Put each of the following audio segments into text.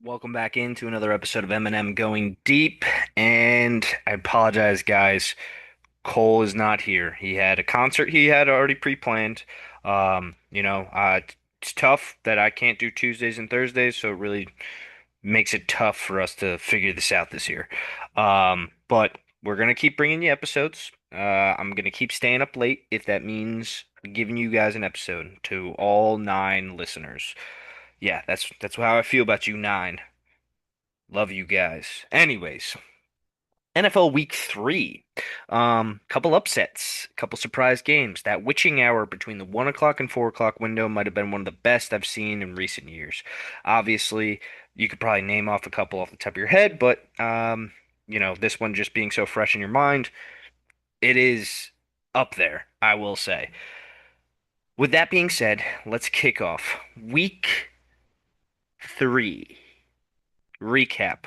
Welcome back into another episode of Eminem Going Deep. And I apologize, guys. Cole is not here. He had a concert he had already pre-planned. It's tough that I can't do Tuesdays and Thursdays, so it really makes it tough for us to figure this out this year. But we're gonna keep bringing you episodes. I'm gonna keep staying up late if that means giving you guys an episode to all nine listeners. Yeah, that's how I feel about you nine. Love you guys. Anyways, NFL Week 3. Couple upsets, couple surprise games. That witching hour between the 1 o'clock and 4 o'clock window might have been one of the best I've seen in recent years. Obviously, you could probably name off a couple off the top of your head, but this one just being so fresh in your mind, it is up there, I will say. With that being said, let's kick off Week 3 recap.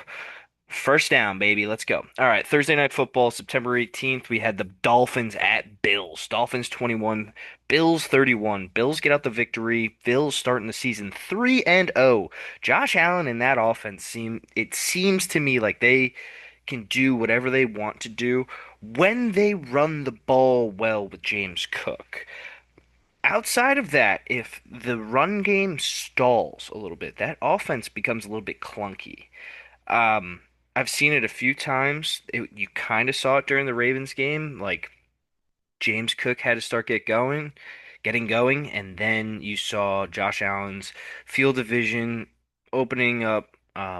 First down, baby. Let's go. All right, Thursday Night Football, September 18th. We had the Dolphins at Bills. Dolphins 21, Bills 31. Bills get out the victory. Bills starting the season 3-0. Josh Allen and that offense it seems to me like they can do whatever they want to do when they run the ball well with James Cook. Outside of that, if the run game stalls a little bit, that offense becomes a little bit clunky. Um, I've seen it a few times. You kind of saw it during the Ravens game. Like James Cook had to start getting going, and then you saw Josh Allen's field of vision opening up.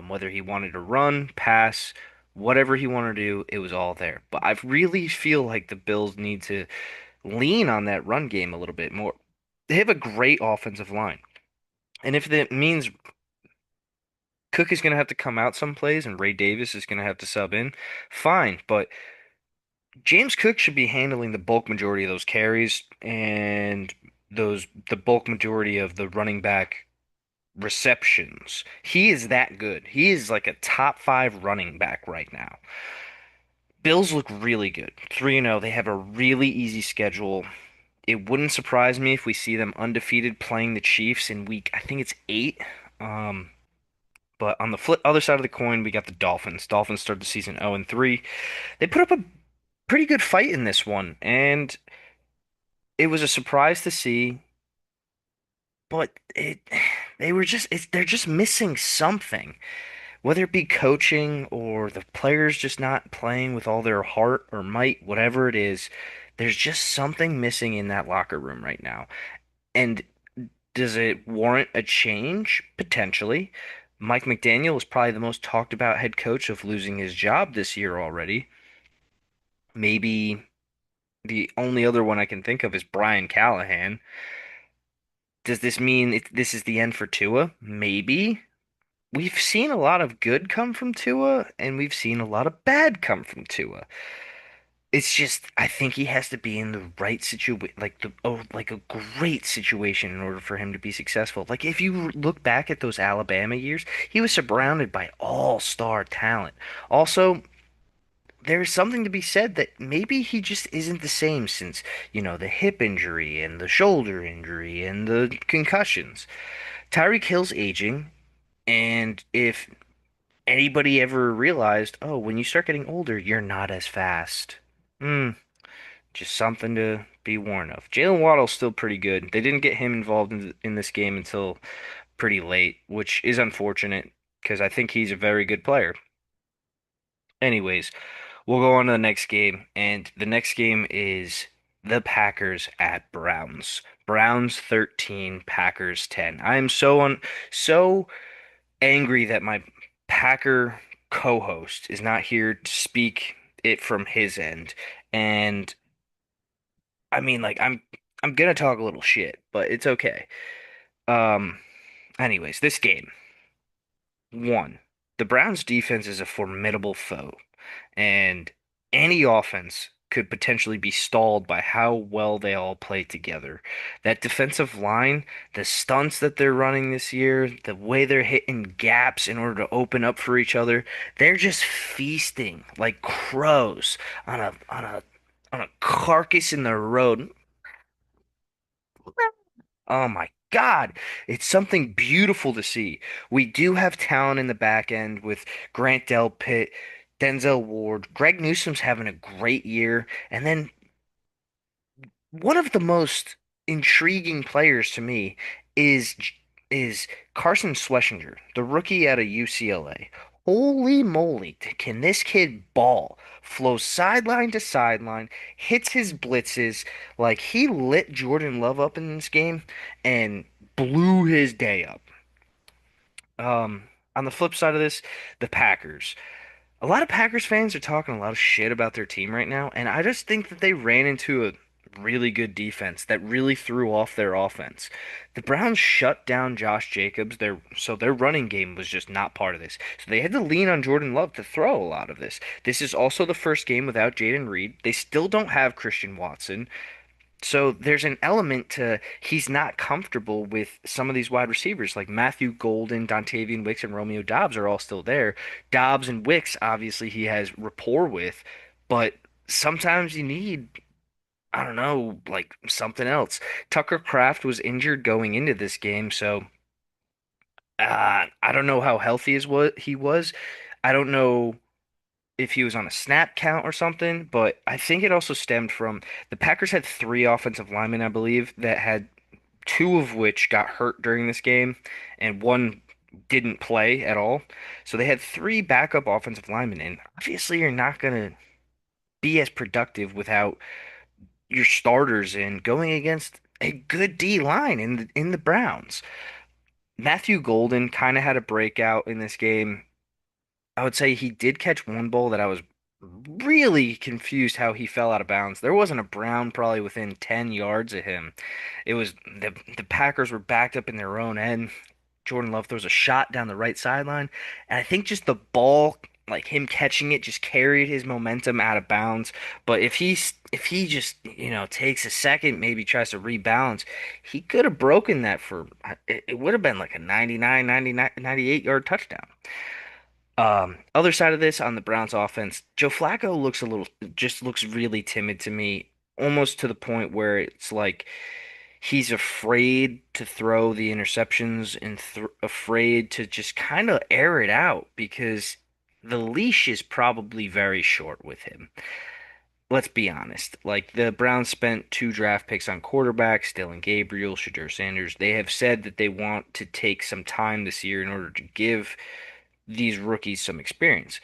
Whether he wanted to run, pass, whatever he wanted to do, it was all there. But I really feel like the Bills need to lean on that run game a little bit more. They have a great offensive line, and if that means Cook is going to have to come out some plays and Ray Davis is going to have to sub in, fine. But James Cook should be handling the bulk majority of those carries and the bulk majority of the running back receptions. He is that good. He is like a top five running back right now. Bills look really good. 3-0. They have a really easy schedule. It wouldn't surprise me if we see them undefeated playing the Chiefs in week, I think it's 8. Um, But on the other side of the coin, we got the Dolphins. Dolphins started the season 0-3. They put up a pretty good fight in this one, and it was a surprise to see, but they're just missing something. Whether it be coaching or the players just not playing with all their heart or might, whatever it is, there's just something missing in that locker room right now. And does it warrant a change? Potentially. Mike McDaniel is probably the most talked about head coach of losing his job this year already. Maybe the only other one I can think of is Brian Callahan. Does this mean this is the end for Tua? Maybe. We've seen a lot of good come from Tua, and we've seen a lot of bad come from Tua. It's just I think he has to be in the right situation, like a great situation in order for him to be successful. Like if you look back at those Alabama years, he was surrounded by all-star talent. Also, there's something to be said that maybe he just isn't the same since, the hip injury and the shoulder injury and the concussions. Tyreek Hill's aging, and if anybody ever realized, oh, when you start getting older, you're not as fast. Hmm. Just something to be warned of. Jalen Waddle's still pretty good. They didn't get him involved in this game until pretty late, which is unfortunate because I think he's a very good player. Anyways, we'll go on to the next game, and the next game is the Packers at Browns. Browns 13, Packers 10. I am so angry that my Packer co-host is not here to speak it from his end. And I mean, like I'm gonna talk a little shit, but it's okay. Um, Anyways, this game, one, the Browns defense is a formidable foe, and any offense could potentially be stalled by how well they all play together. That defensive line, the stunts that they're running this year, the way they're hitting gaps in order to open up for each other, they're just feasting like crows on a carcass in the road. Oh my God, it's something beautiful to see. We do have talent in the back end with Grant Delpit, Denzel Ward. Greg Newsome's having a great year. And then one of the most intriguing players to me is is Carson Schlesinger, the rookie out of UCLA. Holy moly, can this kid ball? Flows sideline to sideline, hits his blitzes like he lit Jordan Love up in this game and blew his day up. Um, on the flip side of this, the Packers. A lot of Packers fans are talking a lot of shit about their team right now, and I just think that they ran into a really good defense that really threw off their offense. The Browns shut down Josh Jacobs, their running game was just not part of this. So they had to lean on Jordan Love to throw a lot of this. This is also the first game without Jaden Reed. They still don't have Christian Watson. So there's an element to he's not comfortable with some of these wide receivers like Matthew Golden, Dontavian Wicks, and Romeo Doubs are all still there. Dobbs and Wicks, obviously, he has rapport with, but sometimes you need, I don't know, like something else. Tucker Kraft was injured going into this game, so I don't know how healthy is what he was. I don't know if he was on a snap count or something, but I think it also stemmed from the Packers had three offensive linemen, I believe, that had two of which got hurt during this game, and one didn't play at all. So they had three backup offensive linemen, and obviously you're not gonna be as productive without your starters in going against a good D line in the Browns. Matthew Golden kind of had a breakout in this game. I would say he did catch one ball that I was really confused how he fell out of bounds. There wasn't a Brown probably within 10 yards of him. It was the Packers were backed up in their own end. Jordan Love throws a shot down the right sideline, and I think just the ball, like him catching it, just carried his momentum out of bounds. But if he just, takes a second, maybe tries to rebalance, he could have broken that for it would have been like a 99, 99, 98 yard touchdown. Other side of this on the Browns offense, Joe Flacco just looks really timid to me, almost to the point where it's like he's afraid to throw the interceptions and th afraid to just kind of air it out because the leash is probably very short with him. Let's be honest. Like the Browns spent two draft picks on quarterbacks, Dillon Gabriel, Shadur Sanders. They have said that they want to take some time this year in order to give these rookies some experience.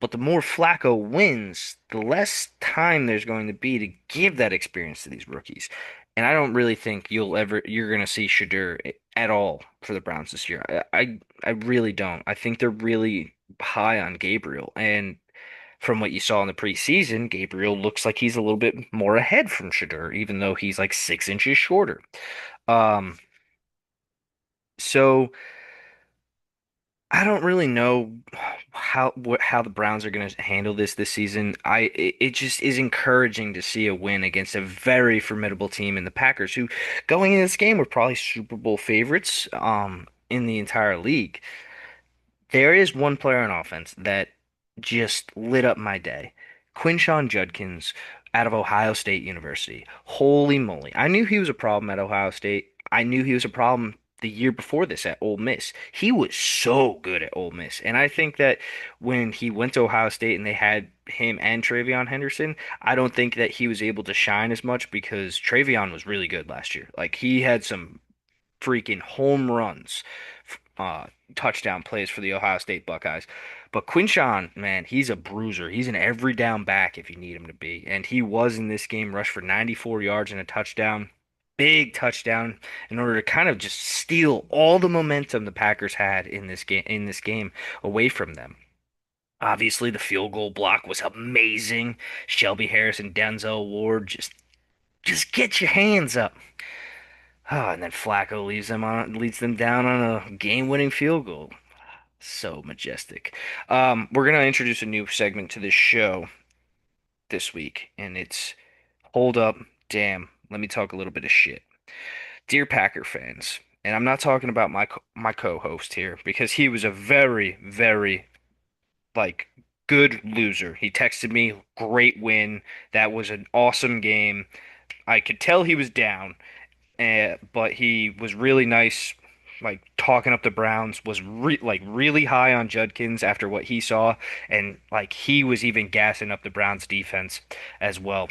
But the more Flacco wins, the less time there's going to be to give that experience to these rookies. And I don't really think you're going to see Shadur at all for the Browns this year. I really don't. I think they're really high on Gabriel. And from what you saw in the preseason, Gabriel looks like he's a little bit more ahead from Shadur, even though he's like 6 inches shorter. Um, so I don't really know how the Browns are going to handle this season. It just is encouraging to see a win against a very formidable team in the Packers, who going into this game were probably Super Bowl favorites in the entire league. There is one player on offense that just lit up my day. Quinshon Judkins out of Ohio State University. Holy moly. I knew he was a problem at Ohio State. I knew he was a problem the year before this at Ole Miss. He was so good at Ole Miss. And I think that when he went to Ohio State and they had him and Travion Henderson, I don't think that he was able to shine as much because Travion was really good last year. Like he had some freaking home runs, uh, touchdown plays for the Ohio State Buckeyes. But Quinshon, man, he's a bruiser. He's an every down back if you need him to be. And he was in this game, rushed for 94 yards and a touchdown. Big touchdown in order to kind of just steal all the momentum the Packers had in this game away from them. Obviously, the field goal block was amazing. Shelby Harris and Denzel Ward just get your hands up. Oh, and then Flacco leads them down on a game-winning field goal. So majestic. We're gonna introduce a new segment to this show this week, and it's Hold Up, Damn. Let me talk a little bit of shit. Dear Packer fans, and I'm not talking about my co-host here because he was a very, very like good loser. He texted me, "Great win. That was an awesome game." I could tell he was down. but he was really nice, like talking up the Browns. Was really high on Judkins after what he saw, and like he was even gassing up the Browns defense as well.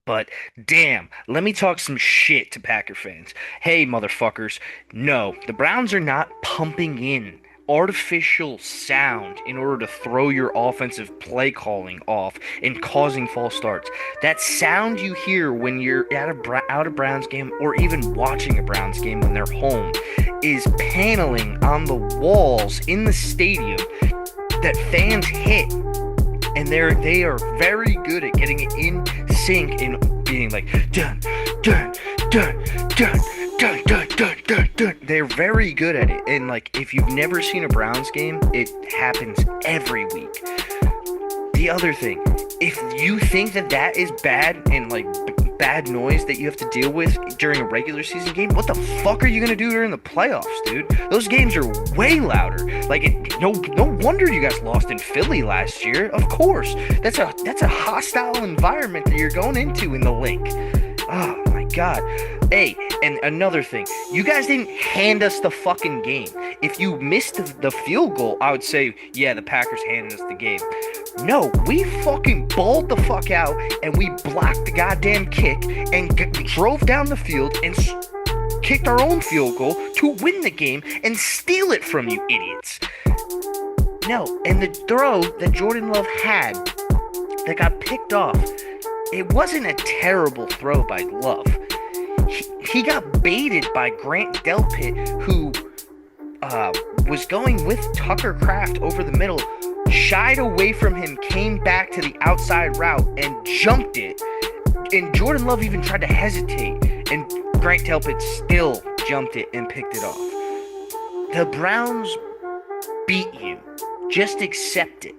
But damn, let me talk some shit to Packer fans. Hey, motherfuckers, no, the Browns are not pumping in artificial sound in order to throw your offensive play calling off and causing false starts. That sound you hear when you're out of Browns game or even watching a Browns game when they're home is paneling on the walls in the stadium that fans hit, and they are very good at getting it in sync and being like dun dun dun dun dun dun dun dun dun. They're very good at it, and like if you've never seen a Browns game, it happens every week. The other thing, if you think that that is bad and like bad noise that you have to deal with during a regular season game, what the fuck are you gonna do during the playoffs, dude? Those games are way louder. Like, no wonder you guys lost in Philly last year. Of course, that's a hostile environment that you're going into in the link. Oh my God. Hey, and another thing, you guys didn't hand us the fucking game. If you missed the field goal, I would say, yeah, the Packers handed us the game. No, we fucking balled the fuck out and we blocked the goddamn kick and drove down the field and kicked our own field goal to win the game and steal it from you idiots. No, and the throw that Jordan Love had that got picked off, it wasn't a terrible throw by Love. He got baited by Grant Delpit, who was going with Tucker Kraft over the middle, shied away from him, came back to the outside route, and jumped it. And Jordan Love even tried to hesitate, and Grant Delpit still jumped it and picked it off. The Browns beat you. Just accept it.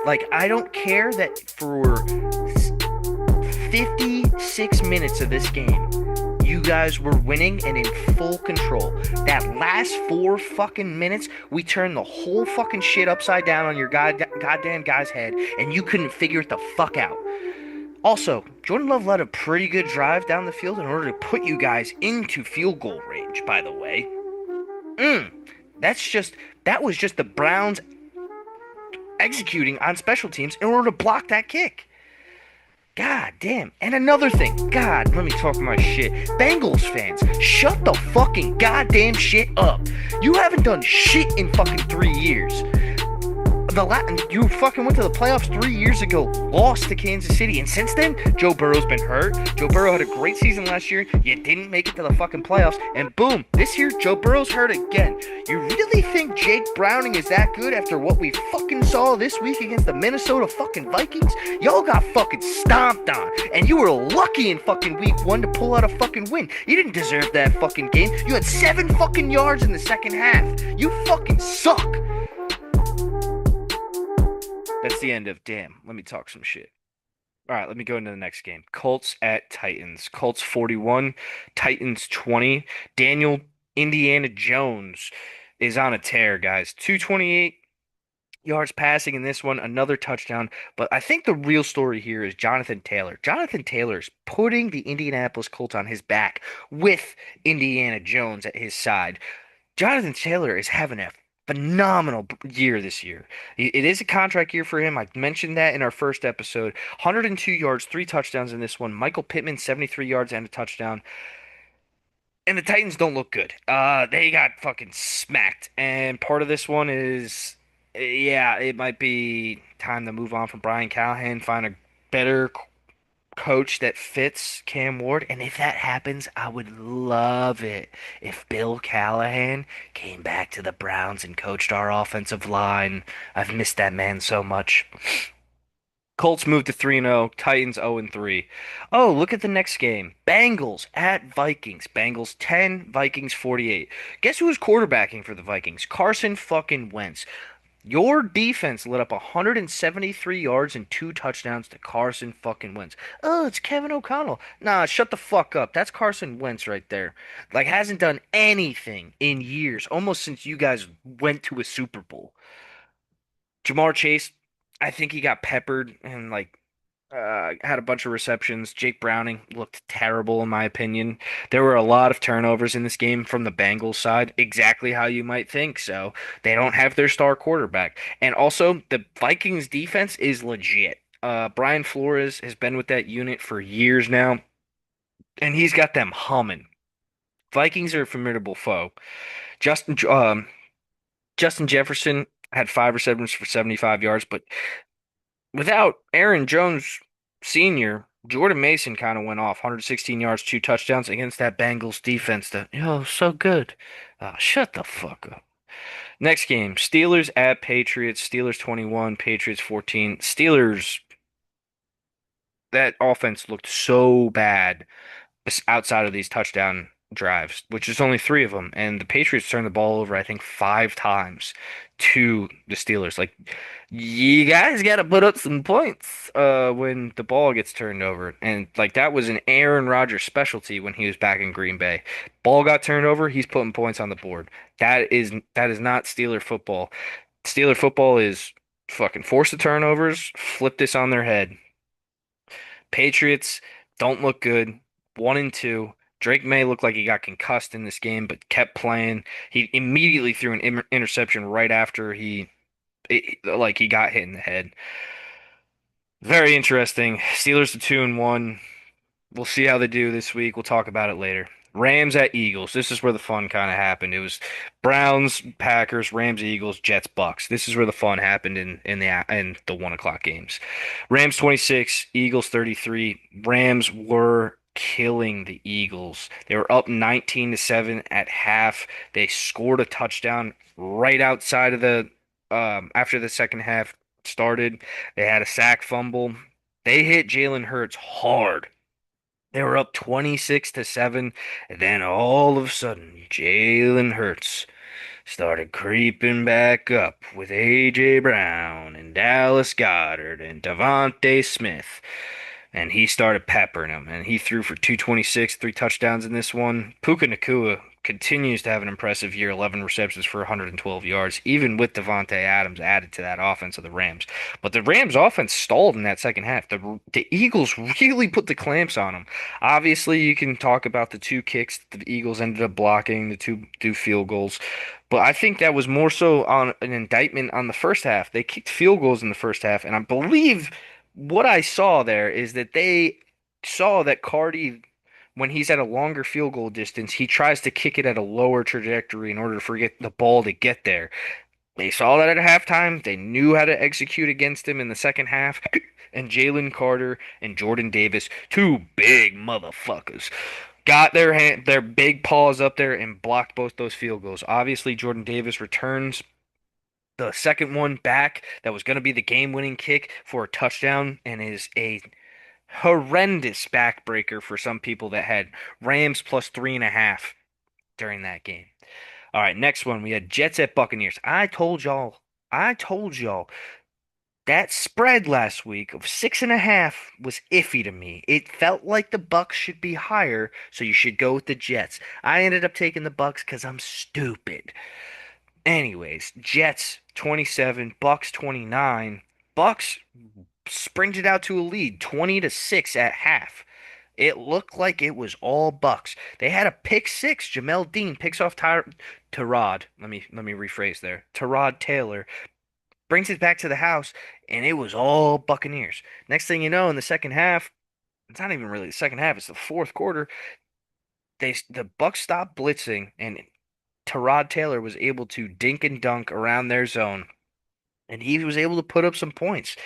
Like, I don't care that for 56 minutes of this game, you guys were winning and in full control. That last 4 fucking minutes, we turned the whole fucking shit upside down on your goddamn guy's head, and you couldn't figure it the fuck out. Also, Jordan Love led a pretty good drive down the field in order to put you guys into field goal range, by the way. That was just the Browns executing on special teams in order to block that kick. God damn. And another thing. God, let me talk my shit. Bengals fans, shut the fucking goddamn shit up. You haven't done shit in fucking 3 years. You fucking went to the playoffs 3 years ago, lost to Kansas City, and since then, Joe Burrow's been hurt. Joe Burrow had a great season last year. You didn't make it to the fucking playoffs, and boom, this year, Joe Burrow's hurt again. You really think Jake Browning is that good after what we fucking saw this week against the Minnesota fucking Vikings? Y'all got fucking stomped on, and you were lucky in fucking week 1 to pull out a fucking win. You didn't deserve that fucking game. You had 7 fucking yards in the second half. You fucking suck. That's the end of damn. Let me talk some shit. All right, let me go into the next game. Colts at Titans. Colts 41, Titans 20. Daniel Indiana Jones is on a tear, guys. 228 yards passing in this one, another touchdown. But I think the real story here is Jonathan Taylor. Jonathan Taylor's putting the Indianapolis Colts on his back with Indiana Jones at his side. Jonathan Taylor is having a phenomenal year this year. It is a contract year for him. I mentioned that in our first episode. 102 yards, 3 touchdowns in this one. Michael Pittman, 73 yards and a touchdown. And the Titans don't look good. They got fucking smacked. And part of this one is, yeah, it might be time to move on from Brian Callahan, find a better coach that fits Cam Ward. And if that happens, I would love it if Bill Callahan came back to the Browns and coached our offensive line. I've missed that man so much. Colts moved to 3-0, Titans 0-3. Oh, look at the next game. Bengals at Vikings. Bengals 10, Vikings 48. Guess who was quarterbacking for the Vikings? Carson fucking Wentz. Your defense lit up 173 yards and 2 touchdowns to Carson fucking Wentz. Oh, it's Kevin O'Connell. Nah, shut the fuck up. That's Carson Wentz right there. Like, hasn't done anything in years, almost since you guys went to a Super Bowl. Jamar Chase, I think he got peppered and, like, had a bunch of receptions. Jake Browning looked terrible in my opinion. There were a lot of turnovers in this game from the Bengals side, exactly how you might think. So they don't have their star quarterback. And also the Vikings defense is legit. Brian Flores has been with that unit for years now, and he's got them humming. Vikings are a formidable foe. Justin Justin Jefferson had 5 receptions for 75 yards, but without Aaron Jones Sr., Jordan Mason kind of went off 116 yards, 2 touchdowns against that Bengals defense that, so good. Shut the fuck up. Next game, Steelers at Patriots. Steelers 21, Patriots 14. Steelers, that offense looked so bad outside of these touchdown drives, which is only 3 of them. And the Patriots turned the ball over, I think, 5 times to the Steelers. Like, you guys got to put up some points when the ball gets turned over. And, like, that was an Aaron Rodgers specialty when he was back in Green Bay. Ball got turned over, he's putting points on the board. That is not Steeler football. Steeler football is fucking force the turnovers, flip this on their head. Patriots don't look good. 1-2. Drake May looked like he got concussed in this game, but kept playing. He immediately threw an interception right after he got hit in the head. Very interesting. Steelers to 2-1. We'll see how they do this week. We'll talk about it later. Rams at Eagles. This is where the fun kind of happened. It was Browns, Packers, Rams, Eagles, Jets, Bucks. This is where the fun happened in the 1 o'clock games. Rams 26, Eagles 33. Rams were killing the Eagles. They were up 19-7 at half. They scored a touchdown right outside of the after the second half started. They had a sack fumble. They hit Jalen Hurts hard. They were up 26-7, and then all of a sudden, Jalen Hurts started creeping back up with A.J. Brown and Dallas Goedert and Devontae Smith. And he started peppering him, and he threw for 226, 3 touchdowns in this one. Puka Nacua continues to have an impressive year, 11 receptions for 112 yards, even with Devontae Adams added to that offense of the Rams. But the Rams offense stalled in that second half. The Eagles really put the clamps on them. Obviously, you can talk about the 2 kicks the Eagles ended up blocking, the two field goals. But I think that was more so on an indictment on the first half. They kicked field goals in the first half, and I believe what I saw there is that they saw that Cardi, when he's at a longer field goal distance, he tries to kick it at a lower trajectory in order for get the ball to get there. They saw that at halftime. They knew how to execute against him in the second half. And Jalen Carter and Jordan Davis, 2 big motherfuckers, got their big paws up there and blocked both those field goals. Obviously, Jordan Davis returns the second one back that was going to be the game-winning kick for a touchdown and is a horrendous backbreaker for some people that had Rams plus 3.5 during that game. All right, next one we had Jets at Buccaneers. I told y'all that spread last week of 6.5 was iffy to me. It felt like the Bucks should be higher, so you should go with the Jets. I ended up taking the Bucks because I'm stupid. Anyways, Jets 27, Bucks 29. Bucks sprinted out to a lead 20-6 at half. It looked like it was all Bucks. They had a pick six. Jamel Dean picks off Tyrod. Let me rephrase there. Tyrod Taylor brings it back to the house, and it was all Buccaneers. Next thing you know, in the second half, it's not even really the second half. It's the fourth quarter. The Bucks stopped blitzing, and Tyrod Taylor was able to dink and dunk around their zone, and he was able to put up some points.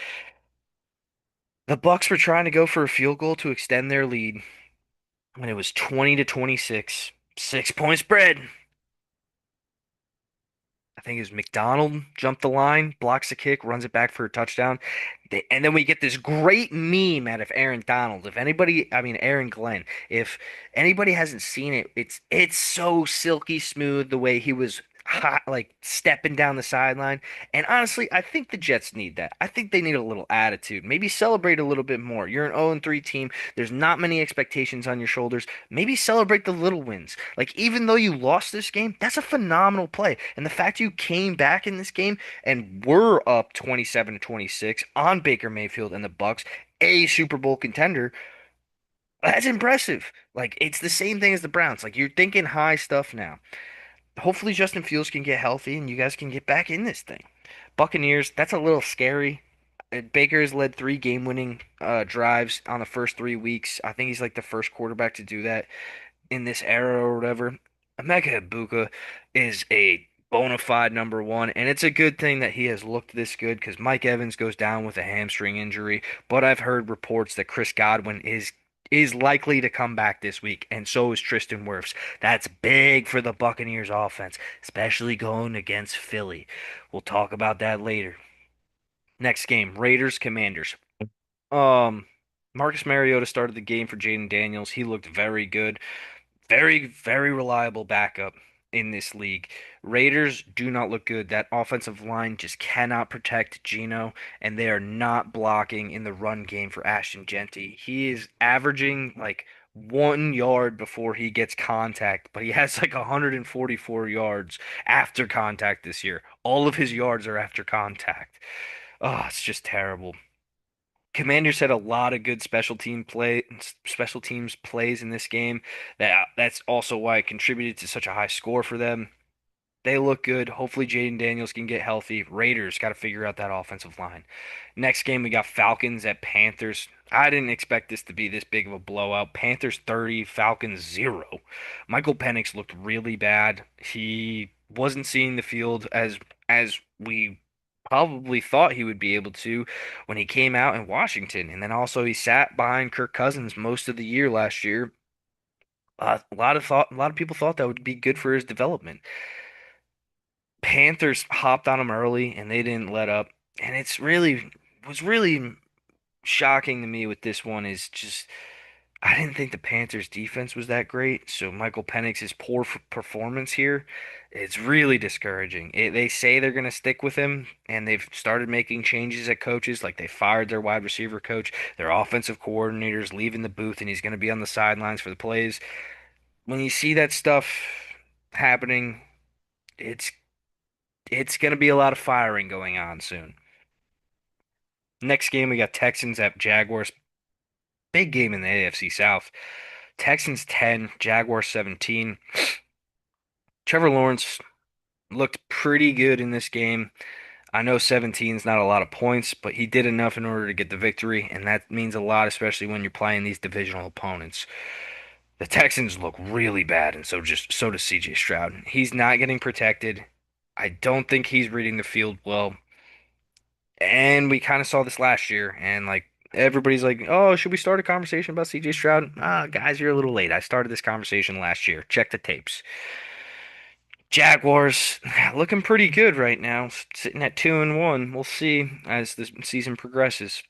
The Bucks were trying to go for a field goal to extend their lead when it was 20-26, 6 point spread. I think it was McDonald jumped the line, blocks the kick, runs it back for a touchdown. And then we get this great meme out of Aaron Donald. If anybody, I mean Aaron Glenn, if anybody hasn't seen it, it's so silky smooth the way he was hot, like stepping down the sideline. And honestly, I think the Jets need that. I think they need a little attitude. Maybe celebrate a little bit more. You're an 0-3 team. There's not many expectations on your shoulders. Maybe celebrate the little wins. Like even though you lost this game, that's a phenomenal play. And the fact you came back in this game and were up 27-26 on Baker Mayfield and the Bucks a Super Bowl contender, that's impressive. Like it's the same thing as the Browns. Like you're thinking high stuff now. Hopefully Justin Fields can get healthy and you guys can get back in this thing. Buccaneers, that's a little scary. Baker has led three game-winning drives on the first 3 weeks. I think he's like the first quarterback to do that in this era or whatever. Emeka Ibuka is a bona fide number one, and it's a good thing that he has looked this good because Mike Evans goes down with a hamstring injury. But I've heard reports that Chris Godwin is likely to come back this week, and so is Tristan Wirfs. That's big for the Buccaneers offense, especially going against Philly. We'll talk about that later. Next game, Raiders Commanders. Um, Marcus Mariota started the game for Jaden Daniels. He looked very good. Very, very reliable backup in this league. Raiders do not look good. That offensive line just cannot protect Geno, and they are not blocking in the run game for Ashton Genty. He is averaging like 1 yard before he gets contact, but he has like 144 yards after contact this year. All of his yards are after contact. Oh, it's just terrible. Commanders had a lot of good special teams plays in this game. That's also why it contributed to such a high score for them. They look good. Hopefully Jaden Daniels can get healthy. Raiders got to figure out that offensive line. Next game we got Falcons at Panthers. I didn't expect this to be this big of a blowout. Panthers 30, Falcons 0. Michael Penix looked really bad. He wasn't seeing the field as we probably thought he would be able to when he came out in Washington. And then also he sat behind Kirk Cousins most of the year last year. A lot of people thought that would be good for his development. Panthers hopped on him early and they didn't let up. And it's really was really shocking to me with this one is just I didn't think the Panthers defense was that great. So Michael Penix's poor performance here, it's really discouraging. They say they're going to stick with him and they've started making changes at coaches like they fired their wide receiver coach, their offensive coordinators leaving the booth and he's going to be on the sidelines for the plays. When you see that stuff happening, it's it's going to be a lot of firing going on soon. Next game, we got Texans at Jaguars. Big game in the AFC South. Texans 10, Jaguars 17. Trevor Lawrence looked pretty good in this game. I know 17 is not a lot of points, but he did enough in order to get the victory, and that means a lot, especially when you're playing these divisional opponents. The Texans look really bad, and so does CJ Stroud. He's not getting protected. I don't think he's reading the field well. And we kind of saw this last year, and like everybody's like, "Oh, should we start a conversation about CJ Stroud?" Ah, guys, you're a little late. I started this conversation last year. Check the tapes. Jaguars looking pretty good right now, sitting at 2-1. We'll see as the season progresses.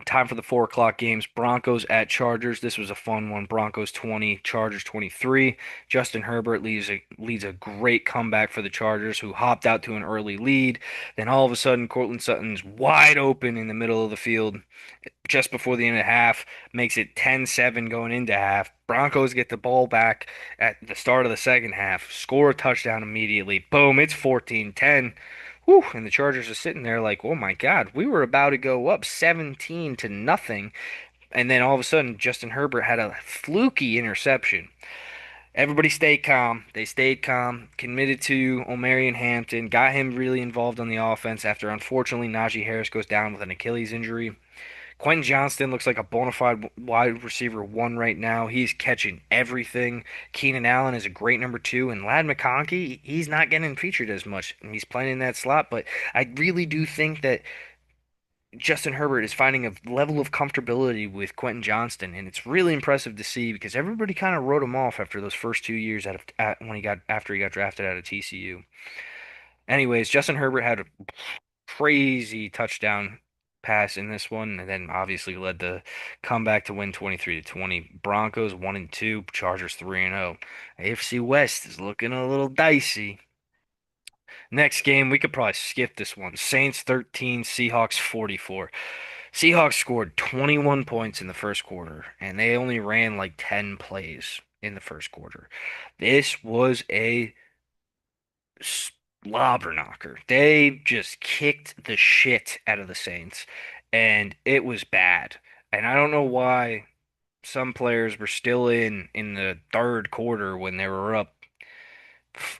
Time for the 4 o'clock games. Broncos at Chargers. This was a fun one. Broncos 20, Chargers 23. Justin Herbert leads a great comeback for the Chargers, who hopped out to an early lead. Then all of a sudden, Cortland Sutton's wide open in the middle of the field just before the end of half, makes it 10-7 going into half. Broncos get the ball back at the start of the second half, score a touchdown immediately. Boom, it's 14-10. Whew, and the Chargers are sitting there like, oh my God, we were about to go up 17 to nothing. And then all of a sudden, Justin Herbert had a fluky interception. Everybody stayed calm. They stayed calm, committed to Omarion Hampton, got him really involved on the offense after unfortunately Najee Harris goes down with an Achilles injury. Quentin Johnston looks like a bona fide wide receiver one right now. He's catching everything. Keenan Allen is a great number two, and Lad McConkey, he's not getting featured as much. He's playing in that slot, but I really do think that Justin Herbert is finding a level of comfortability with Quentin Johnston, and it's really impressive to see because everybody kind of wrote him off after those first 2 years when he got after he got drafted out of TCU. Anyways, Justin Herbert had a crazy touchdown pass in this one, and then obviously led the comeback to win 23-20. Broncos 1-2, Chargers 3-0. AFC West is looking a little dicey. Next game, we could probably skip this one. Saints 13, Seahawks 44. Seahawks scored 21 points in the first quarter, and they only ran like 10 plays in the first quarter. This was a slobber knocker. They just kicked the shit out of the Saints. and it was bad. And I don't know why some players were still in the third quarter when they were up.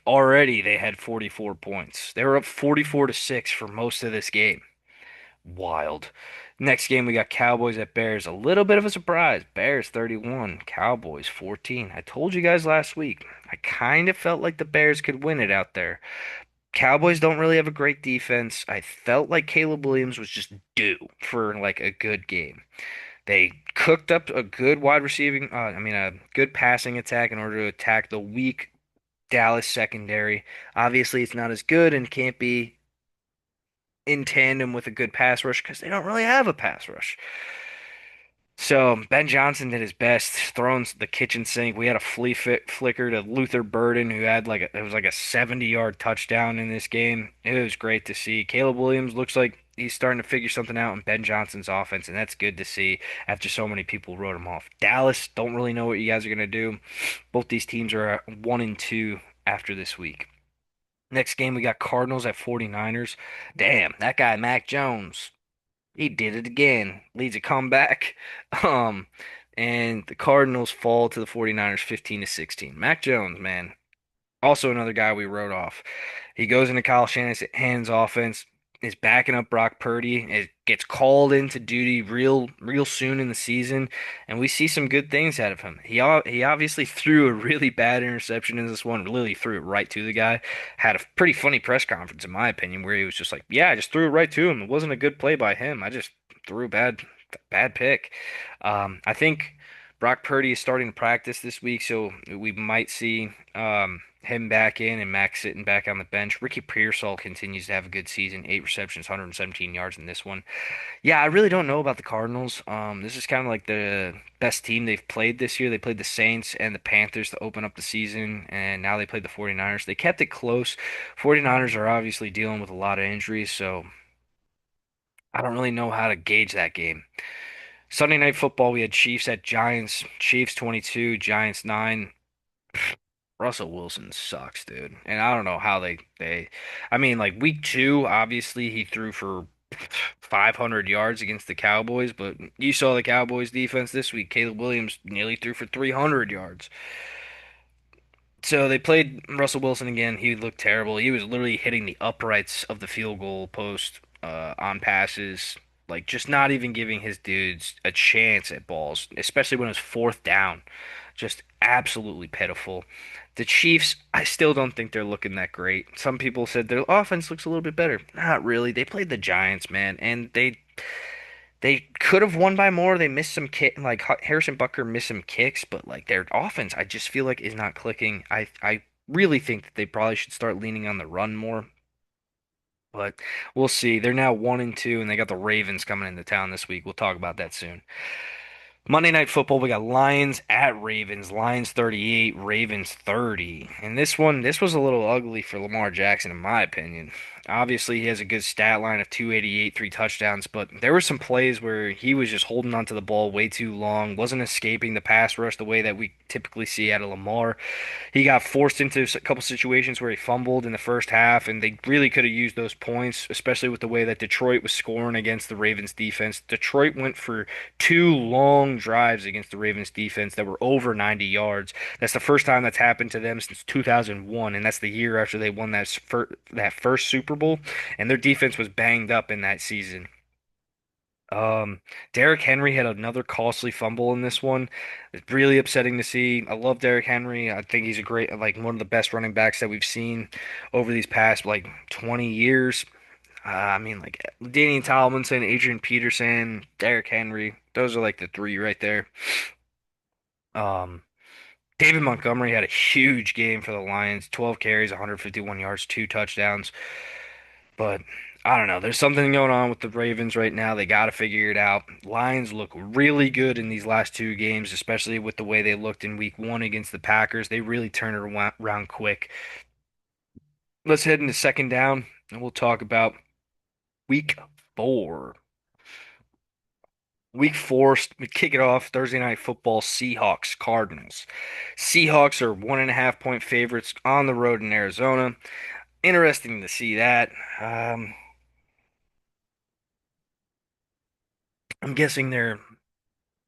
Already they had 44 points. They were up 44 to 6 for most of this game. Wild. Next game we got Cowboys at Bears. A little bit of a surprise. Bears 31, Cowboys 14. I told you guys last week. I kind of felt like the Bears could win it out there. Cowboys don't really have a great defense. I felt like Caleb Williams was just due for like a good game. They cooked up a good wide receiving, a good passing attack in order to attack the weak Dallas secondary. Obviously, it's not as good and can't be in tandem with a good pass rush because they don't really have a pass rush. So Ben Johnson did his best, throwing the kitchen sink. We had a flicker to Luther Burden, who had it was like a 70-yard touchdown in this game. It was great to see. Caleb Williams looks like he's starting to figure something out in Ben Johnson's offense, and that's good to see after so many people wrote him off. Dallas, don't really know what you guys are gonna do. Both these teams are 1-2 after this week. Next game, we got Cardinals at 49ers. Damn, that guy, Mac Jones, he did it again. Leads a comeback. Um, and the Cardinals fall to the 49ers 15 to 16. Mac Jones, man, also another guy we wrote off. He goes into Kyle Shanahan's offense, is backing up Brock Purdy. It gets called into duty real soon in the season, and we see some good things out of him. He obviously threw a really bad interception in this one. Literally threw it right to the guy. Had a pretty funny press conference, in my opinion, where he was just like, "Yeah, I just threw it right to him. It wasn't a good play by him. I just threw a bad pick." I think Brock Purdy is starting to practice this week, so we might see him back in and Max sitting back on the bench. Ricky Pearsall continues to have a good season, 8 receptions, 117 yards in this one. Yeah, I really don't know about the Cardinals. This is kind of like the best team they've played this year. They played the Saints and the Panthers to open up the season, and now they played the 49ers. They kept it close. 49ers are obviously dealing with a lot of injuries, so I don't really know how to gauge that game. Sunday Night Football, we had Chiefs at Giants. Chiefs 22, Giants 9. Russell Wilson sucks, dude. And I don't know how I mean, like week two, obviously he threw for 500 yards against the Cowboys, but you saw the Cowboys defense this week. Caleb Williams nearly threw for 300 yards. So they played Russell Wilson again. He looked terrible. He was literally hitting the uprights of the field goal post on passes, like just not even giving his dudes a chance at balls, especially when it was fourth down. Just absolutely pitiful. The Chiefs, I still don't think they're looking that great. Some people said their offense looks a little bit better. Not really. They played the Giants, man, and they could have won by more. They missed some kick, like Harrison Butker missed some kicks, but like their offense, I just feel like is not clicking. I really think that they probably should start leaning on the run more, but we'll see. They're now 1-2, and they got the Ravens coming into town this week. We'll talk about that soon. Monday Night Football, we got Lions at Ravens. Lions 38, Ravens 30. And this was a little ugly for Lamar Jackson, in my opinion. Obviously, he has a good stat line of 288, 3 touchdowns, but there were some plays where he was just holding onto the ball way too long, wasn't escaping the pass rush the way that we typically see out of Lamar. He got forced into a couple situations where he fumbled in the first half, and they really could have used those points, especially with the way that Detroit was scoring against the Ravens defense. Detroit went for two long drives against the Ravens defense that were over 90 yards. That's the first time that's happened to them since 2001, and that's the year after they won that first Super Bowl, and their defense was banged up in that season. Um, Derrick Henry had another costly fumble in this one. It's really upsetting to see. I love Derrick Henry. I think he's a great, like one of the best running backs that we've seen over these past like 20 years. I mean, like Danny Tomlinson, Adrian Peterson, Derrick Henry. Those are like the three right there. Um, David Montgomery had a huge game for the Lions. 12 carries, 151 yards, 2 touchdowns. But I don't know. There's something going on with the Ravens right now. They got to figure it out. Lions look really good in these last two games, especially with the way they looked in week one against the Packers. They really turned it around quick. Let's head into second down, and we'll talk about week four. Week four, we kick it off Thursday night football, Seahawks, Cardinals. Seahawks are 1.5 point favorites on the road in Arizona. Interesting to see that. Um, I'm guessing they're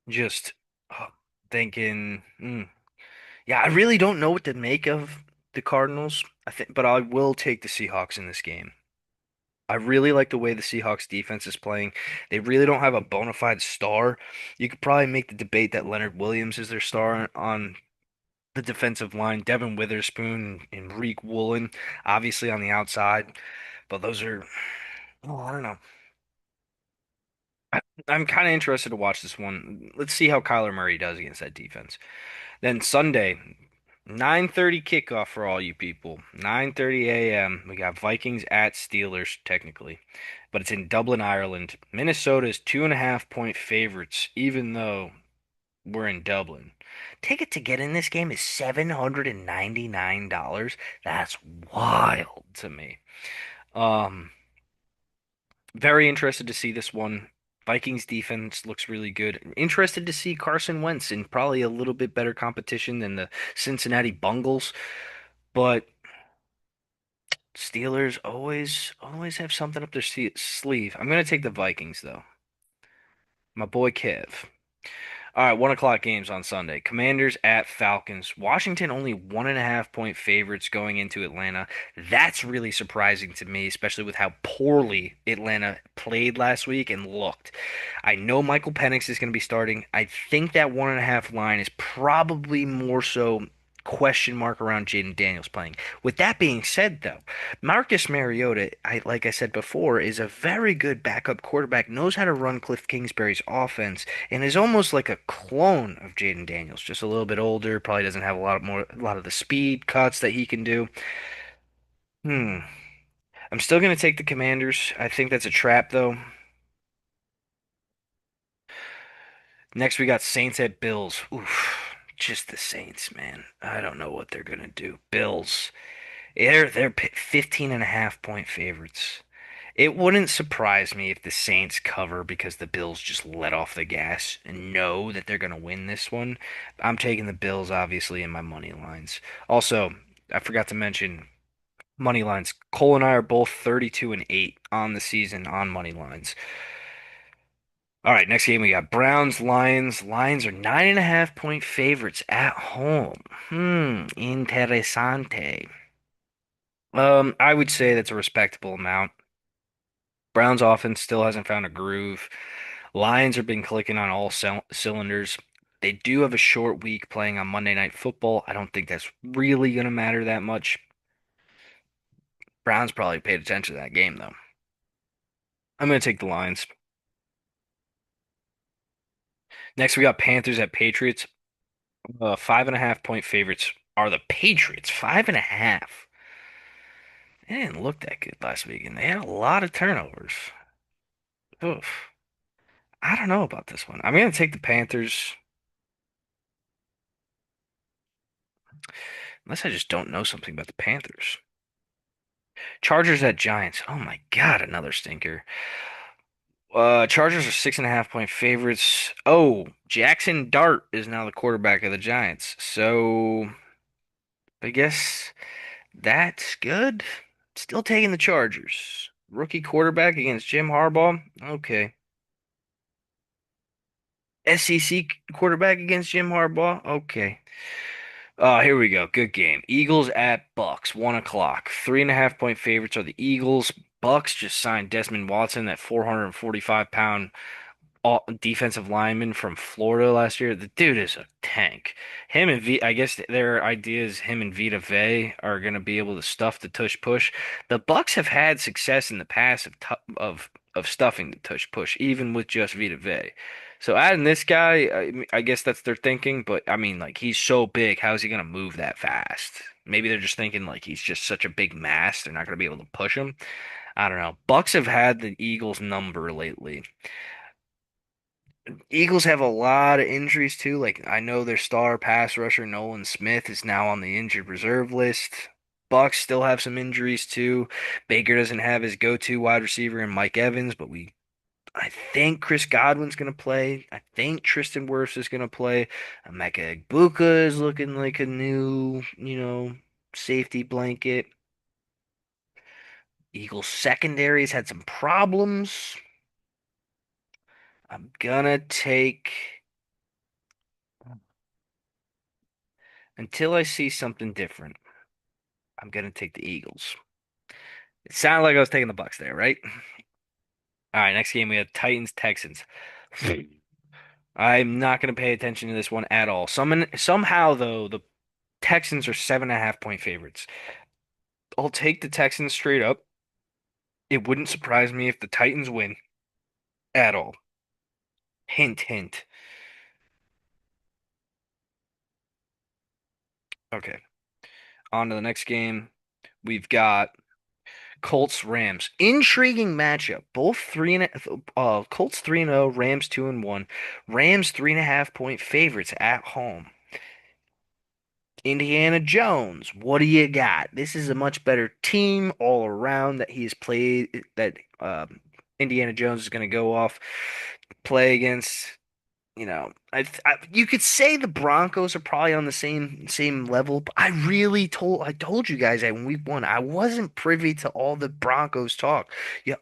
just uh, thinking, yeah, I really don't know what to make of the Cardinals. I think, but I will take the Seahawks in this game. I really like the way the Seahawks defense is playing. They really don't have a bona fide star. You could probably make the debate that Leonard Williams is their star on the defensive line. Devin Witherspoon and Reek Woolen, obviously on the outside. But those are, oh, I don't know. I, I'm kind of interested to watch this one. Let's see how Kyler Murray does against that defense. Then Sunday, 9:30 kickoff for all you people. 9:30 a.m. We got Vikings at Steelers technically, but it's in Dublin, Ireland. Minnesota is 2.5 point favorites, even though we're in Dublin. Ticket to get in this game is $799. That's wild to me. Um, Very interested to see this one. Vikings defense looks really good. Interested to see Carson Wentz in probably a little bit better competition than the Cincinnati Bungles, but Steelers always have something up their sleeve. I'm gonna take the Vikings though. My boy Kev. All right, 1 o'clock games on Sunday. Commanders at Falcons. Washington only 1.5 point favorites going into Atlanta. That's really surprising to me, especially with how poorly Atlanta played last week and looked. I know Michael Penix is going to be starting. I think that 1.5 line is probably more so question mark around Jaden Daniels playing. With that being said, though, Marcus Mariota, like I said before, is a very good backup quarterback, knows how to run Cliff Kingsbury's offense, and is almost like a clone of Jaden Daniels, just a little bit older, probably doesn't have a lot of the speed cuts that he can do. Hmm. I'm still gonna take the Commanders. I think that's a trap though. Next we got Saints at Bills. Oof. Just the Saints, man. I don't know what they're gonna do. Bills. They're 15.5 point favorites. It wouldn't surprise me if the Saints cover because the Bills just let off the gas and know that they're going to win this one. I'm taking the Bills, obviously, in my money lines. Also, I forgot to mention money lines. Cole and I are both 32 and 8 on the season on money lines. All right, next game we got Browns, Lions. Lions are 9.5 point favorites at home. Interessante. I would say that's a respectable amount. Browns offense still hasn't found a groove. Lions have been clicking on all cylinders. They do have a short week playing on Monday Night Football. I don't think that's really going to matter that much. Browns probably paid attention to that game, though. I'm going to take the Lions. Next, we got Panthers at Patriots. 5.5 point favorites are the Patriots. 5.5. They didn't look that good last week, and they had a lot of turnovers. Oof. I don't know about this one. I'm going to take the Panthers, unless I just don't know something about the Panthers. Chargers at Giants. Oh my God, another stinker. Chargers are 6.5 point favorites. Oh, Jackson Dart is now the quarterback of the Giants. So I guess that's good. Still taking the Chargers. Rookie quarterback against Jim Harbaugh. Okay. SEC quarterback against Jim Harbaugh. Okay. Here we go. Good game. Eagles at Bucks, 1 o'clock. 3.5 point favorites are the Eagles. Bucks just signed Desmond Watson, that 445-pound defensive lineman from Florida last year. The dude is a tank. I guess their idea is him and Vita Vea are going to be able to stuff the tush push. The Bucks have had success in the past of stuffing the tush push, even with just Vita Vea. So adding this guy, I guess that's their thinking. But I mean, like he's so big, how is he going to move that fast? Maybe they're just thinking like he's just such a big mass, they're not going to be able to push him. I don't know. Bucks have had the Eagles number lately. Eagles have a lot of injuries too. Like I know their star pass rusher Nolan Smith is now on the injured reserve list. Bucks still have some injuries too. Baker doesn't have his go-to wide receiver in Mike Evans, but I think Chris Godwin's gonna play. I think Tristan Wirfs is gonna play. Emeka Egbuka is looking like a new, safety blanket. Eagles secondaries had some problems. I'm gonna take until I see something different. I'm gonna take the Eagles. It sounded like I was taking the Bucks there, right? All right, next game we have Titans Texans. I'm not gonna pay attention to this one at all. Somehow though, the Texans are 7.5 point favorites. I'll take the Texans straight up. It wouldn't surprise me if the Titans win at all. Hint, hint. Okay, on to the next game. We've got Colts Rams. Intriguing matchup. Both Colts 3-0, Rams 2-1. Rams 3.5 point favorites at home. Indiana Jones, what do you got? This is a much better team all around that he's played that Indiana Jones is going to go off play against. You could say the Broncos are probably on the same level, but I told you guys that in week one, I wasn't privy to all the Broncos talk.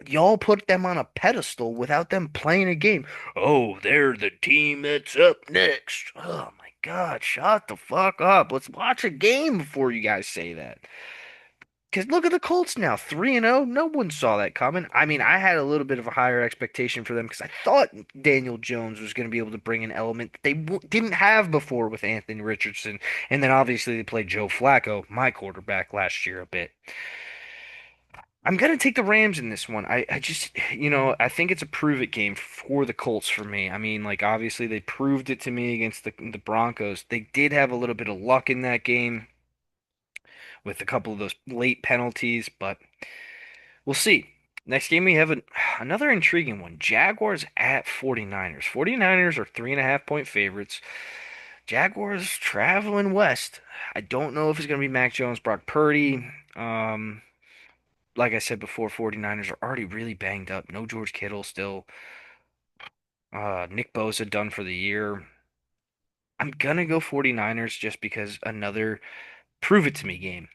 Y'all put them on a pedestal without them playing a game. Oh, they're the team that's up next. Oh my God, shut the fuck up. Let's watch a game before you guys say that. Because look at the Colts now, 3-0. No one saw that coming. I mean, I had a little bit of a higher expectation for them because I thought Daniel Jones was going to be able to bring an element that they didn't have before with Anthony Richardson. And then obviously they played Joe Flacco, my quarterback, last year a bit. I'm going to take the Rams in this one. I just, I think it's a prove it game for the Colts for me. I mean, like, obviously they proved it to me against the Broncos. They did have a little bit of luck in that game with a couple of those late penalties, but. We'll see. Next game, we have another intriguing one. Jaguars at 49ers. 49ers are 3.5 point favorites. Jaguars traveling west. I don't know if it's going to be Mac Jones, Brock Purdy. Like I said before, 49ers are already really banged up. No George Kittle still. Nick Bosa done for the year. I'm going to go 49ers just because another prove it to me game.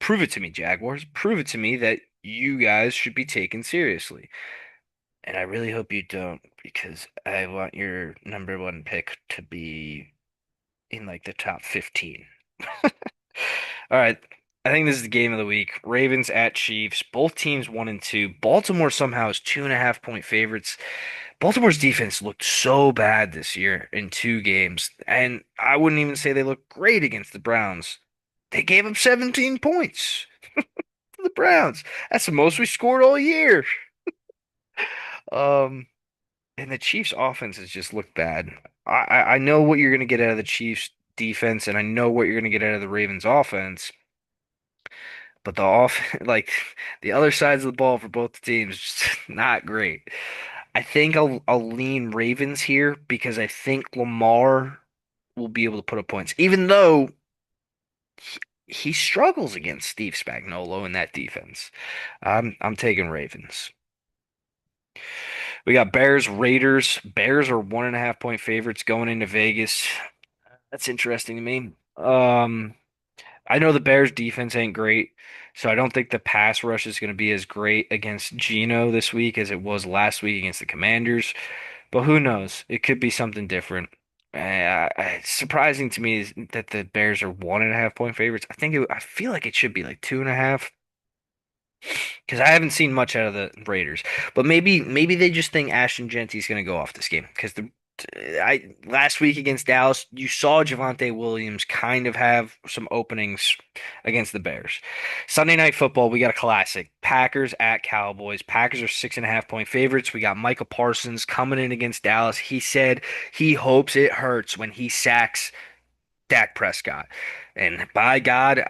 Prove it to me, Jaguars. Prove it to me that you guys should be taken seriously. And I really hope you don't, because I want your number one pick to be in like the top 15. All right. I think this is the game of the week. Ravens at Chiefs. Both teams 1-2. Baltimore somehow is 2.5 point favorites. Baltimore's defense looked so bad this year in two games. And I wouldn't even say they looked great against the Browns. They gave up 17 points to the Browns. That's the most we scored all year. Um, And the Chiefs' offense has just looked bad. I know what you're going to get out of the Chiefs' defense, and I know what you're going to get out of the Ravens' offense. But the off, like the other sides of the ball for both teams, just not great. I think I'll lean Ravens here because I think Lamar will be able to put up points, even though he struggles against Steve Spagnuolo in that defense. I'm taking Ravens. We got Bears, Raiders. Bears are 1.5 point favorites going into Vegas. That's interesting to me. I know the Bears defense ain't great, so I don't think the pass rush is going to be as great against Geno this week as it was last week against the Commanders. But who knows? It could be something different. It's surprising to me is that the Bears are 1.5 point favorites. I feel like it should be like 2.5 because I haven't seen much out of the Raiders. But maybe they just think Ashton Genty's going to go off this game because the I last week against Dallas, you saw Javonte Williams kind of have some openings against the Bears. Sunday Night Football, we got a classic. Packers at Cowboys. Packers are 6.5 point favorites. We got Micah Parsons coming in against Dallas. He said he hopes it hurts when he sacks Dak Prescott. And by God,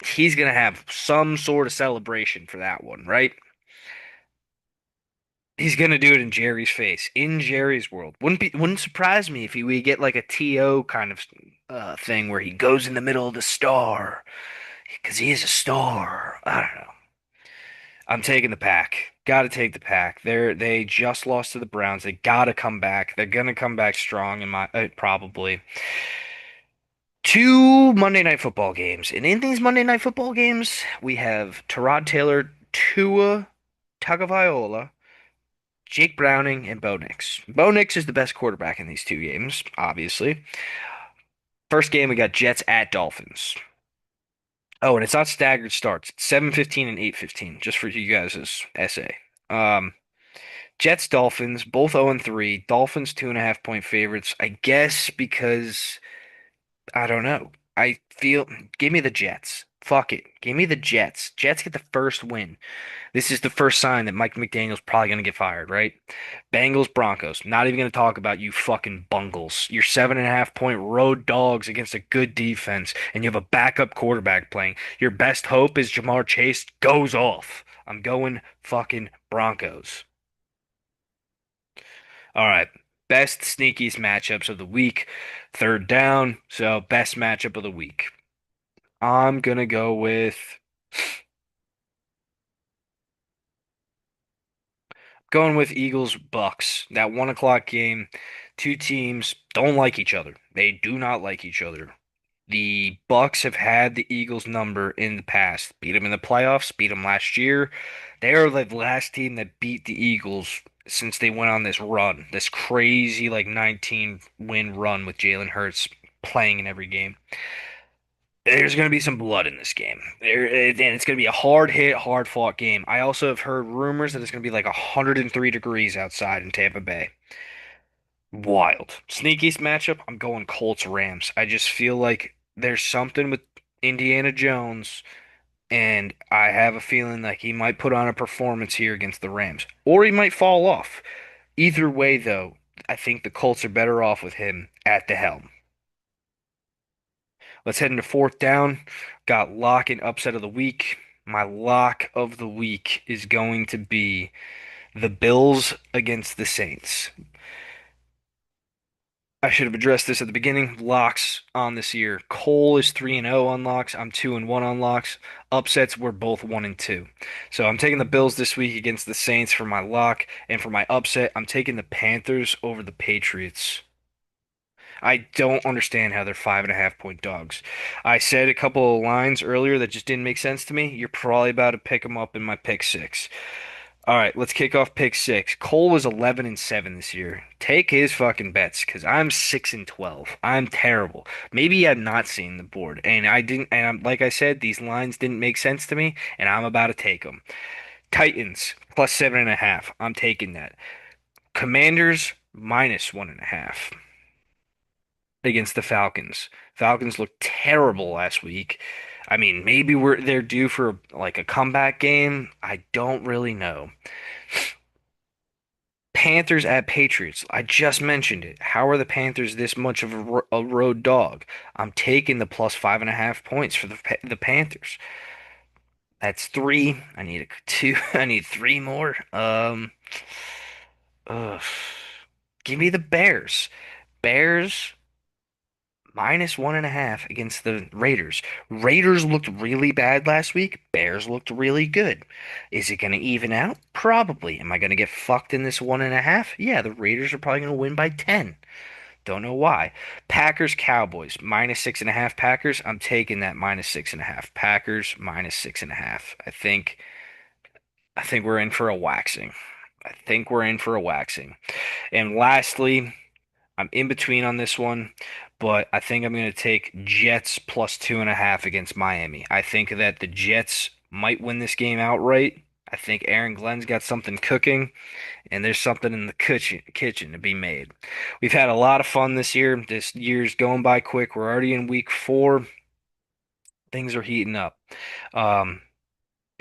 he's gonna have some sort of celebration for that one, right? He's gonna do it in Jerry's face, in Jerry's world. Wouldn't surprise me if we get like a TO kind of thing where he goes in the middle of the star because he is a star. I don't know. I'm taking the pack. Got to take the pack. They just lost to the Browns. They got to come back. They're gonna come back strong in my probably. Two Monday Night Football games, and in these Monday Night Football games, we have Tyrod Taylor, Tua Tagovailoa Jake Browning and Bo Nix. Bo Nix is the best quarterback in these two games, obviously. First game, we got Jets at Dolphins. Oh, and it's not staggered starts. It's 7:15 and 8:15, just for you guys' essay. Jets Dolphins, both 0 and 3. Dolphins 2.5 point favorites. I guess because I don't know. I feel give me the Jets. Fuck it. Give me the Jets. Jets get the first win. This is the first sign that Mike McDaniel's probably going to get fired, right? Bengals, Broncos. Not even going to talk about you fucking bungles. You're 7.5 point road dogs against a good defense, and you have a backup quarterback playing. Your best hope is Jamar Chase goes off. I'm going fucking Broncos. All right. Best sneakiest matchups of the week. Third down. So, best matchup of the week. I'm going to go with Eagles Bucks. That 1 o'clock game. Two teams don't like each other. They do not like each other. The Bucks have had the Eagles number in the past. Beat them in the playoffs, beat them last year. They are the last team that beat the Eagles since they went on this run, this crazy like 19 win run with Jalen Hurts playing in every game. There's going to be some blood in this game. And it's going to be a hard hit, hard fought game. I also have heard rumors that it's going to be like 103 degrees outside in Tampa Bay. Wild. Sneakiest matchup, I'm going Colts Rams. I just feel like there's something with Indiana Jones, and I have a feeling like he might put on a performance here against the Rams, or he might fall off. Either way, though, I think the Colts are better off with him at the helm. Let's head into fourth down. Got lock and upset of the week. My lock of the week is going to be the Bills against the Saints. I should have addressed this at the beginning. Locks on this year. Cole is 3 and 0 on locks. I'm 2 and 1 on locks. Upsets we're both 1 and 2. So I'm taking the Bills this week against the Saints for my lock, and for my upset, I'm taking the Panthers over the Patriots. I don't understand how they're 5.5 point dogs. I said a couple of lines earlier that just didn't make sense to me. You're probably about to pick them up in my pick six. All right, let's kick off pick six. Cole was 11 and 7 this year. Take his fucking bets because I'm 6 and 12. I'm terrible. Maybe I'm not seeing the board, and I didn't. And like I said, these lines didn't make sense to me, and I'm about to take them. Titans plus 7.5. I'm taking that. Commanders minus 1.5 against the Falcons. Falcons looked terrible last week. I mean, maybe they're due for like a comeback game. I don't really know. Panthers at Patriots. I just mentioned it. How are the Panthers this much of a road dog? I'm taking the plus 5.5 points for the Panthers. That's three. I need a two. I need three more. Ugh. Give me the Bears. Bears minus 1.5 against the Raiders. Raiders looked really bad last week. Bears looked really good. Is it going to even out? Probably. Am I going to get fucked in this 1.5? Yeah, the Raiders are probably going to win by 10. Don't know why. Packers, Cowboys, minus 6.5 Packers. I'm taking that minus 6.5. Packers, minus 6.5. I think we're in for a waxing. I think we're in for a waxing. And lastly, I'm in between on this one, but I think I'm going to take Jets plus 2.5 against Miami. I think that the Jets might win this game outright. I think Aaron Glenn's got something cooking, and there's something in the kitchen to be made. We've had a lot of fun this year. This year's going by quick. We're already in week 4. Things are heating up. Um,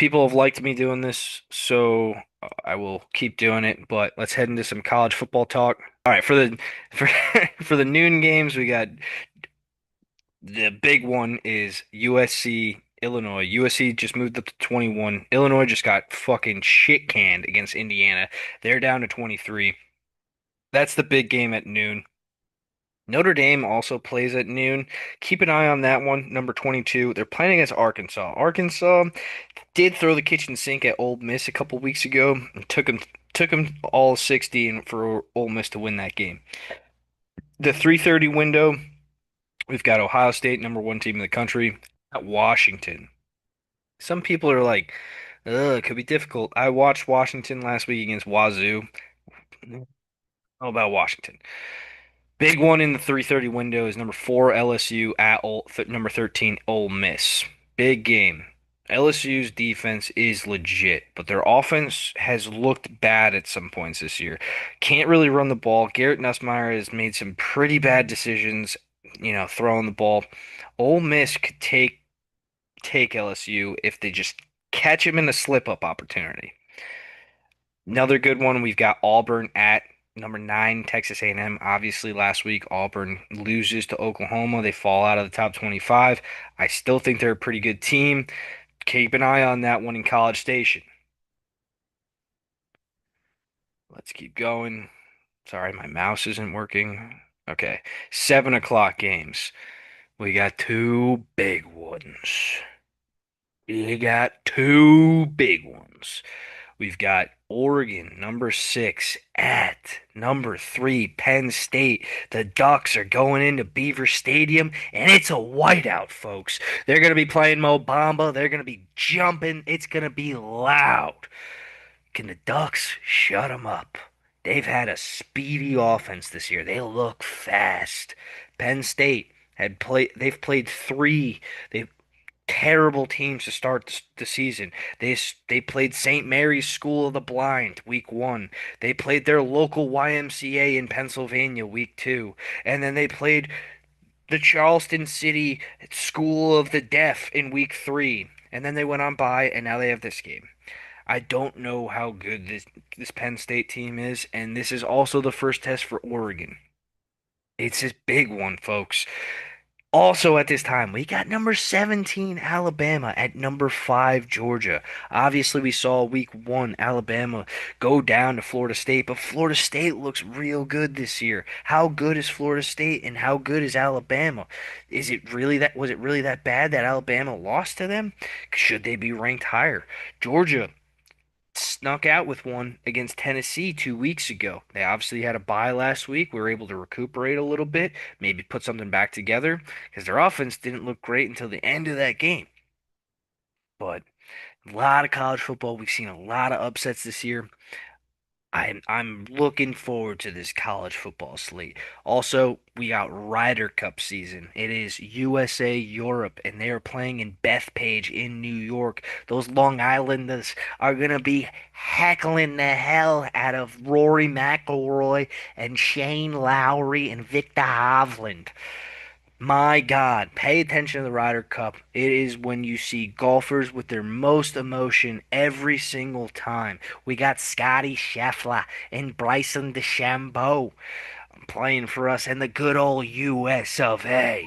People have liked me doing this, so I will keep doing it. But let's head into some college football talk. All right, for for the noon games, we got the big one is USC Illinois. USC just moved up to 21. Illinois just got fucking shit canned against Indiana. They're down to 23. That's the big game at noon. Notre Dame also plays at noon. Keep an eye on that one, number 22. They're playing against Arkansas. Arkansas did throw the kitchen sink at Ole Miss a couple weeks ago and took them all 60 and for Ole Miss to win that game. The 3:30 window, we've got Ohio State, number one team in the country, at Washington. Some people are like, ugh, it could be difficult. I watched Washington last week against Wazoo. How about Washington? Big one in the 3:30 window is number 4 LSU at number 13 Ole Miss. Big game. LSU's defense is legit, but their offense has looked bad at some points this year. Can't really run the ball. Garrett Nussmeier has made some pretty bad decisions, throwing the ball. Ole Miss could take LSU if they just catch him in a slip-up opportunity. Another good one, we've got Auburn at number 9, Texas A&M. Obviously, last week Auburn loses to Oklahoma. They fall out of the top 25. I still think they're a pretty good team. Keep an eye on that one in College Station. Let's keep going. Sorry, my mouse isn't working. Okay, 7 o'clock games. We got two big ones. We got two big ones. We've got Oregon, number 6, at number 3, Penn State. The Ducks are going into Beaver Stadium, and it's a whiteout, folks. They're going to be playing Mo Bamba. They're going to be jumping. It's going to be loud. Can the Ducks shut them up? They've had a speedy offense this year. They look fast. Penn State they've played three. They've terrible teams to start the season. They played St. Mary's School of the Blind week 1. They played their local YMCA in Pennsylvania week 2. And then they played the Charleston City School of the Deaf in week 3. And then they went on by and now they have this game. I don't know how good this Penn State team is, and this is also the first test for Oregon. It's a big one, folks. Also at this time, we got number 17 Alabama at number 5 Georgia. Obviously, we saw week 1 Alabama go down to Florida State, but Florida State looks real good this year. How good is Florida State and how good is Alabama? Was it really that bad that Alabama lost to them? Should they be ranked higher? Georgia snuck out with one against Tennessee 2 weeks ago. They obviously had a bye last week. We were able to recuperate a little bit, maybe put something back together because their offense didn't look great until the end of that game. But a lot of college football. We've seen a lot of upsets this year. I'm looking forward to this college football slate. Also, we got Ryder Cup season. It is USA Europe, and they are playing in Bethpage in New York. Those Long Islanders are gonna be heckling the hell out of Rory McIlroy and Shane Lowry and Victor Hovland. My God, pay attention to the Ryder Cup. It is when you see golfers with their most emotion every single time. We got Scotty Scheffler and Bryson DeChambeau playing for us in the good old US of A.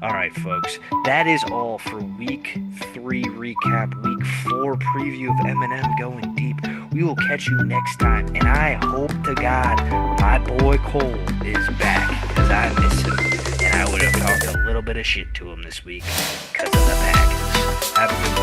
All right, folks, that is all for week 3 recap, week 4 preview of Eminem going deep. We will catch you next time, and I hope to God my boy Cole is back because I miss him. And I would have talked a little bit of shit to him this week because of the Packers. Have a good